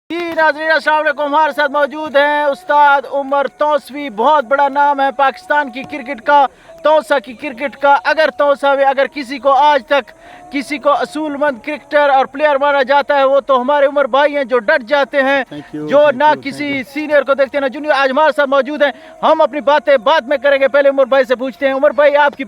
जी नाज़रीन अस्सलाम वालेकुम, हमारे साथ मौजूद हैं उस्ताद उमर तौसवी। बहुत बड़ा नाम है पाकिस्तान की क्रिकेट का, तौसा की क्रिकेट का। अगर तौसा में अगर किसी को आज तक किसी को असूलमंद क्रिकेटर और प्लेयर माना जाता है वो तो हमारे उमर भाई हैं, जो डट जाते हैं, जो ना किसी सीनियर को देखते ना जूनियर। आज हमारे साथ मौजूद हैं, हम अपनी बातें बाद में करेंगे। पहले उमर भाई से पूछते हैं, उमर भाई आपकी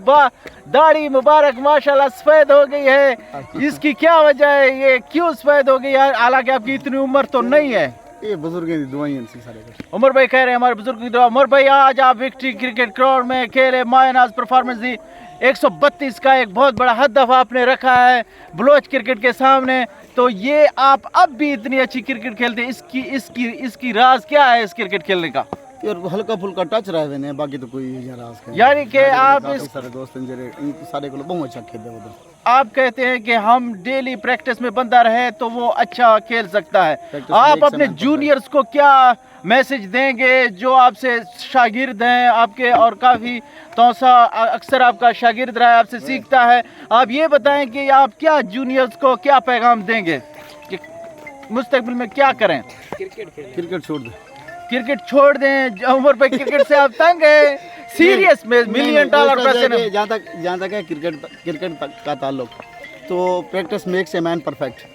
दाढ़ी मुबारक माशाल्लाह सफेद हो गई है, इसकी क्या वजह है? ये क्यों सफेद हो गई है? हालांकि आपकी इतनी उम्र तो नहीं है। ये बुजुर्गों की दुआएं सी सारे कुछ। उमर भाई कह रहे हैं हमारे बुजुर्ग की दुआ। उमर भाई आज आप विक्ट्री क्रिकेट ग्राउंड में खेले, मायनाज परफॉर्मेंस दी, 132 का एक बहुत बड़ा हदफ आपने रखा है बलोच क्रिकेट के सामने। तो ये आप अब भी इतनी अच्छी क्रिकेट खेलते हैं, इसकी राज क्या है इस क्रिकेट खेलने का? यार हल्का फुल्का टच रहे ने, बाकी तो कोई राज है। यानी कि आप इस सारे दोस्त जरे सारे को बहुत अच्छा खेलते हैं। आप कहते हैं कि हम डेली प्रैक्टिस में बंदा रहे तो वो अच्छा खेल सकता है। आप अपने जूनियर्स को क्या मैसेज देंगे जो आपसे शागिर्द हैं आपके, और काफ़ी तौसा अक्सर आपका शागिर्द रहा है, आपसे सीखता है? आप ये बताएं कि आप क्या जूनियर्स को क्या पैगाम देंगे कि मुस्तकबिल में क्या करें? क्रिकेट छोड़ दे, क्रिकेट छोड़ दें। उमर पे क्रिकेट से आप तंग है? सीरियस में $1 मिलियन पैसे जहाँ तक है क्रिकेट का ताल्लुक, तो practice makes a man perfect.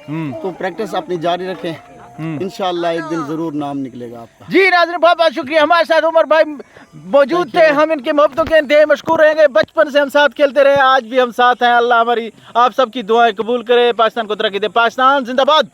तो प्रैक्टिस अपनी जारी रखें, इंशाल्लाह एक दिन जरूर नाम निकलेगा आपका। जी नाज़रीन, बहुत बहुत शुक्रिया। हमारे साथ उमर भाई मौजूद थे, हम इनके मोहब्बतों के इंतहे मशकूर रहेंगे। बचपन से हम साथ खेलते रहे, आज भी हम साथ हैं। अल्लाह हमारी आप सबकी दुआएं कबूल करे, पाकिस्तान को तरक्की दे। पाकिस्तान जिंदाबाद।